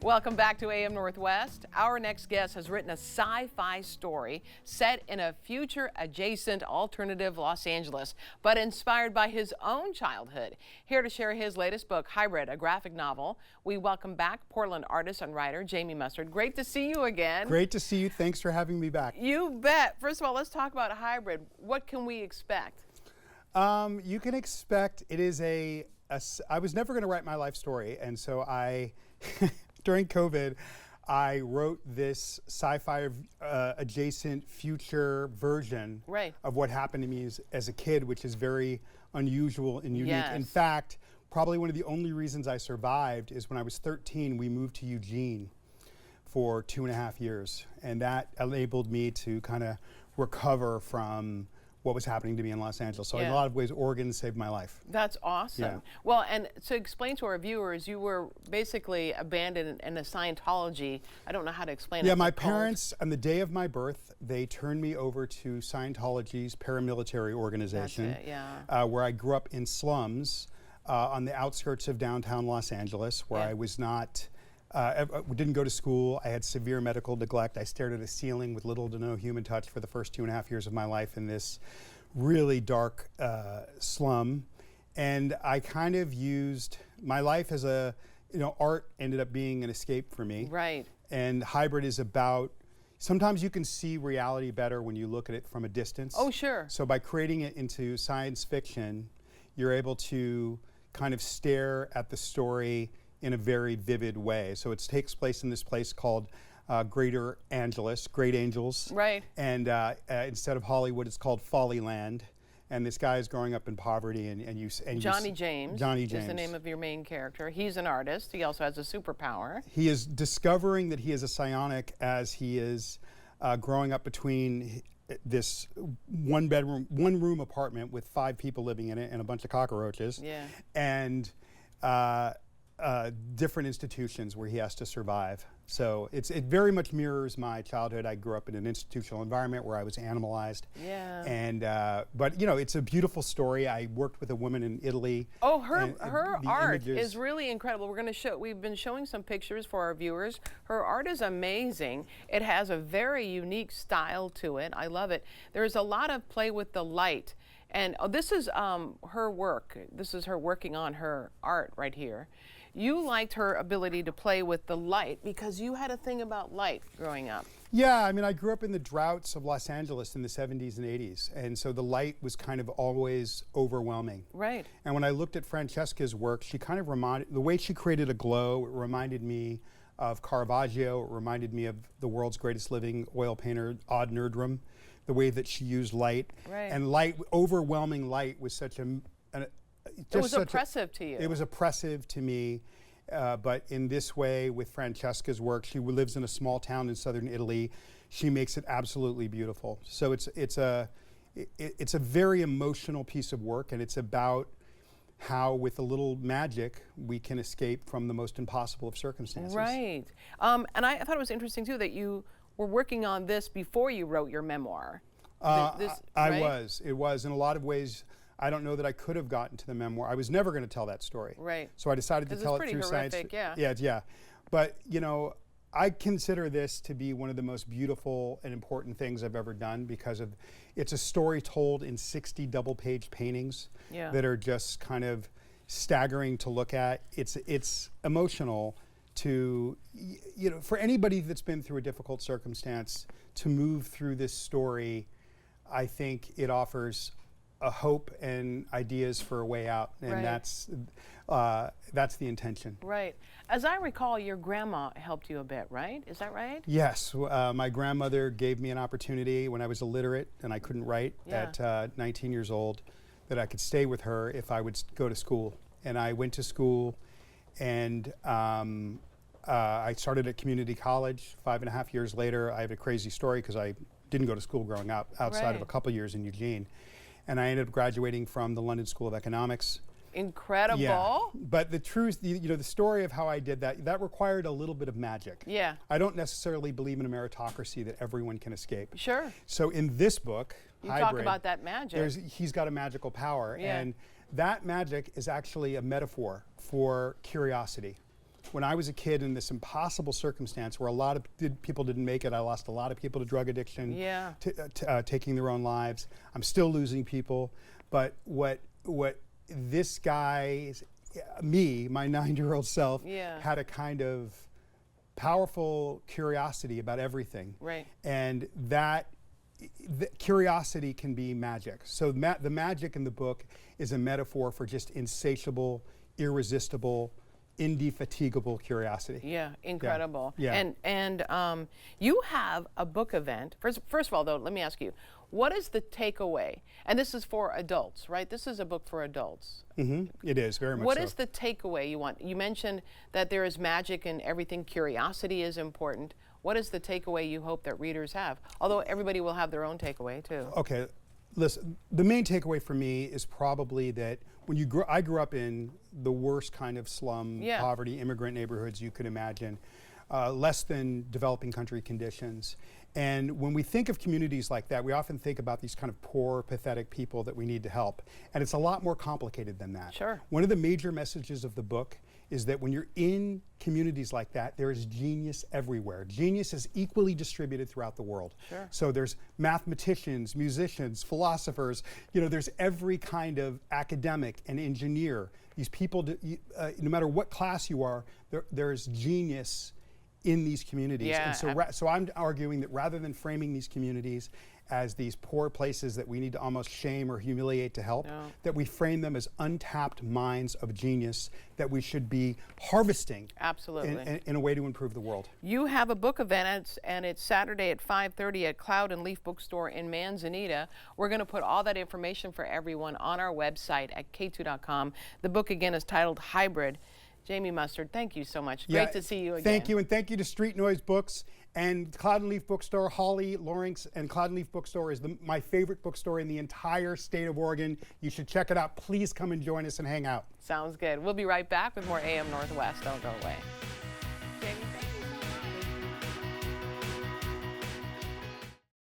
Welcome back to AM Northwest. Our next guest has written a sci-fi story set in a future adjacent alternative Los Angeles, but inspired by his own childhood. Here to share his latest book, Hybrid, a graphic novel, we welcome back Portland artist and writer Jamie Mustard. Great to see you again. Great to see you. Thanks for having me back. You bet. First of all, let's talk about Hybrid. What can we expect? You can expect it is I was never going to write my life story, and so during COVID, I wrote this sci-fi adjacent future version of what happened to me as a kid, which is very unusual and unique. Yes. In fact, probably one of the only reasons I survived is when I was 13, we moved to Eugene for 2.5 years. And that enabled me to kind of recover from what was happening to me in Los Angeles. So in a lot of ways, Oregon saved my life. That's awesome. Yeah. Well, and to explain to our viewers, you were basically abandoned in a Scientology. I don't know how to explain it. Yeah, my parents, on the day of my birth, they turned me over to Scientology's paramilitary organization. That's it, yeah. Where I grew up in slums on the outskirts of downtown Los Angeles, where I was not, didn't go to school. I had severe medical neglect. I stared at a ceiling with little to no human touch for the first 2.5 years of my life in this really dark slum. And I kind of used my life as art ended up being an escape for me. Right. And Hybrid is about, sometimes you can see reality better when you look at it from a distance. Oh, sure. So by creating it into science fiction, you're able to kind of stare at the story in a very vivid way. So it takes place in this place called Greater Angeles, Great Angels. Right. And instead of Hollywood, it's called Follyland. And this guy is growing up in poverty, and Johnny James. Johnny James is the name of your main character. He's an artist. He also has a superpower. He is discovering that he is a psionic as he is growing up between this one room apartment with 5 people living in it and a bunch of cockroaches. Yeah. And different institutions where he has to survive. So it very much mirrors my childhood. I grew up in an institutional environment where I was animalized. Yeah. And but it's a beautiful story. I worked with a woman in Italy. Oh, her art images is really incredible. We're going to show. We've been showing some pictures for our viewers. Her art is amazing. It has a very unique style to it. I love it. There's a lot of play with the light. And this is her work. This is her working on her art right here. You liked her ability to play with the light because you had a thing about light growing up. Yeah, I mean, I grew up in the droughts of Los Angeles in the 70s and 80s, and so the light was kind of always overwhelming. Right. And when I looked at Francesca's work, she kind of the way she created a glow, it reminded me of Caravaggio, it reminded me of the world's greatest living oil painter, Odd Nerdrum, the way that she used light. Right. And light, overwhelming light was such it was oppressive to you. It was oppressive to me, but in this way, with Francesca's work, she lives in a small town in southern Italy. She makes it absolutely beautiful. So it's a very emotional piece of work, and it's about how, with a little magic, we can escape from the most impossible of circumstances. Right. And I thought it was interesting too that you were working on this before you wrote your memoir. It was in a lot of ways. I don't know that I could have gotten to the memoir. I was never going to tell that story. Right. So I decided to tell it through science. Yeah. But I consider this to be one of the most beautiful and important things I've ever done because it's a story told in 60 double-page paintings that are just kind of staggering to look at. It's emotional to for anybody that's been through a difficult circumstance to move through this story. I think it offers a hope and ideas for a way out, and that's the intention. Right. As I recall, your grandma helped you a bit, right? Is that right? Yes. My grandmother gave me an opportunity when I was illiterate and I couldn't write at 19 years old, that I could stay with her if I would go to school. And I went to school, and I started at community college. 5.5 years later, I have a crazy story because I didn't go to school growing up outside of a couple years in Eugene. And I ended up graduating from the London School of Economics. Incredible. Yeah. But the truth, the story of how I did that required a little bit of magic. Yeah. I don't necessarily believe in a meritocracy that everyone can escape. Sure. So in this book, you Hybrid, talk about that magic. He's got a magical power. Yeah. And that magic is actually a metaphor for curiosity. when I was a kid in this impossible circumstance where a lot of people didn't make it. I lost a lot of people to drug addiction, taking their own lives. I'm still losing people. But what this guy, me, my 9-year-old self, had a kind of powerful curiosity about everything. Right. And that curiosity can be magic. So the magic in the book is a metaphor for just insatiable, irresistible, indefatigable curiosity. Yeah, incredible. Yeah. And you have a book event. First of all, though, let me ask you, what is the takeaway? And this is for adults, right? This is a book for adults. It is, very much so. What is the takeaway you want? You mentioned that there is magic in everything. Curiosity is important. What is the takeaway you hope that readers have? Although everybody will have their own takeaway, too. Okay, listen, the main takeaway for me is probably that when I grew up in the worst kind of slum, poverty, immigrant neighborhoods you could imagine, less than developing country conditions. And when we think of communities like that, we often think about these kind of poor, pathetic people that we need to help. And it's a lot more complicated than that. Sure. One of the major messages of the book is that when you're in communities like that, there is genius everywhere. Genius is equally distributed throughout the world. Sure. So there's mathematicians, musicians, philosophers, there's every kind of academic and engineer. These people, no matter what class you are, there's genius in these communities. Yeah, and so I'm arguing that rather than framing these communities as these poor places that we need to almost shame or humiliate to help, that we frame them as untapped mines of genius that we should be harvesting in a way to improve the world. You have a book event, and it's Saturday at 5:30 at Cloud and Leaf Bookstore in Manzanita. We're going to put all that information for everyone on our website at k2.com. The book, again, is titled Hybrid. Jamie Mustard, thank you so much. Great to see you again. Thank you, and thank you to Street Noise Books and Cloud and Leaf Bookstore. Holly Lawrence and Cloud and Leaf Bookstore is my favorite bookstore in the entire state of Oregon. You should check it out. Please come and join us and hang out. Sounds good. We'll be right back with more AM Northwest. Don't go away. Jamie, thank you.